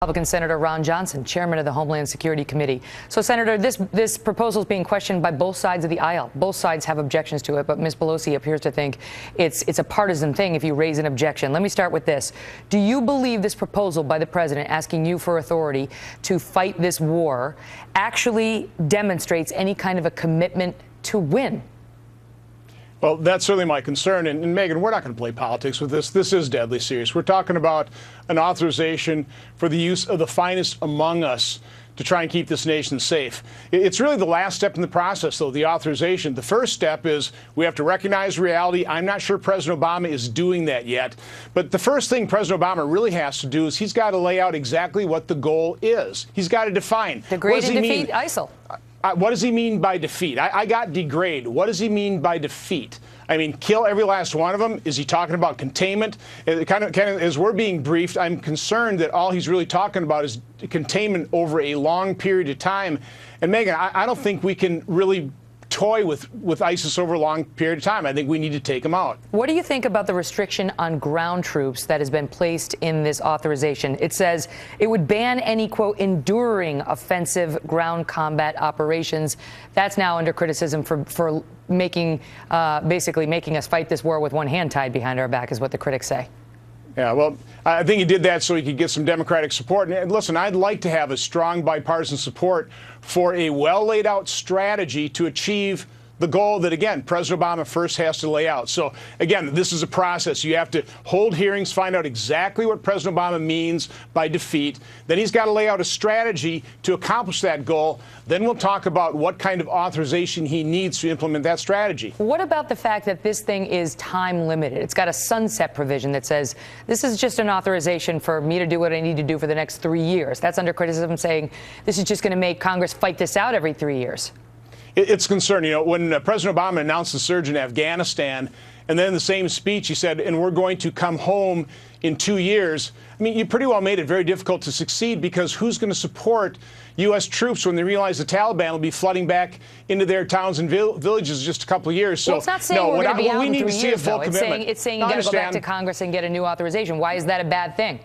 Republican Senator Ron Johnson, chairman of the Homeland Security Committee. So, Senator, this proposal is being questioned by both sides of the aisle. Both sides have objections to it, but Ms. Pelosi appears to think it's a partisan thing if you raise an objection. Let me start with this. Do you believe this proposal by the president asking you for authority to fight this war actually demonstrates any kind of a commitment to win? Well, that's certainly my concern. And Megyn, we're not going to play politics with this. This is deadly serious. We're talking about an authorization for the use of the finest among us to try and keep this nation safe. It's really the last step in the process, though, the authorization. The first step is we have to recognize reality. I'm not sure President Obama is doing that yet. But the first thing President Obama really has to do is he's got to lay out exactly what the goal is. He's got to define. Degrade and defeat ISIL. What does he mean by defeat? I got degrade. What does he mean by defeat? I mean, kill every last one of them? Is he talking about containment? Kind of, as we're being briefed, I'm concerned that all he's really talking about is containment over a long period of time. And Megyn, I don't think we can really toy with ISIS over a long period of time. I think we need to take them out. What do you think about the restriction on ground troops that has been placed in this authorization? It says it would ban any, quote, enduring offensive ground combat operations. That's now under criticism for making, basically making us fight this war with one hand tied behind our back, is what the critics say. Yeah, well, I think he did that so he could get some Democratic support. And listen, I'd like to have a strong bipartisan support for a well-laid-out strategy to achieve the goal that, again, President Obama first has to lay out. So, again, this is a process. You have to hold hearings, find out exactly what President Obama means by defeat. Then he's got to lay out a strategy to accomplish that goal. Then we'll talk about what kind of authorization he needs to implement that strategy. What about the fact that this thing is time limited? It's got a sunset provision that says this is just an authorization for me to do what I need to do for the next 3 years. That's under criticism, saying this is just going to make Congress fight this out every 3 years. It's concerning. You know, when President Obama announced the surge in Afghanistan, and then in the same speech he said, and we're going to come home in 2 years. I mean, you pretty well made it very difficult to succeed, because who's going to support U.S. troops when they realize the Taliban will be flooding back into their towns and villages in just a couple of years? So, well, it's not saying we're going to be out in 3 years, though. It's saying you got to go back to Congress and get a new authorization. Why is that a bad thing?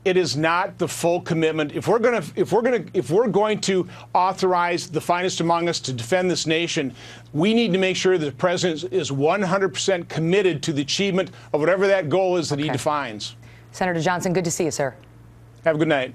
It is not the full commitment. If we're going to authorize the finest among us to defend this nation, we need to make sure that the president is 100% committed to the achievement of whatever that goal is that he defines. Senator Johnson, good to see you, sir. Have a good night.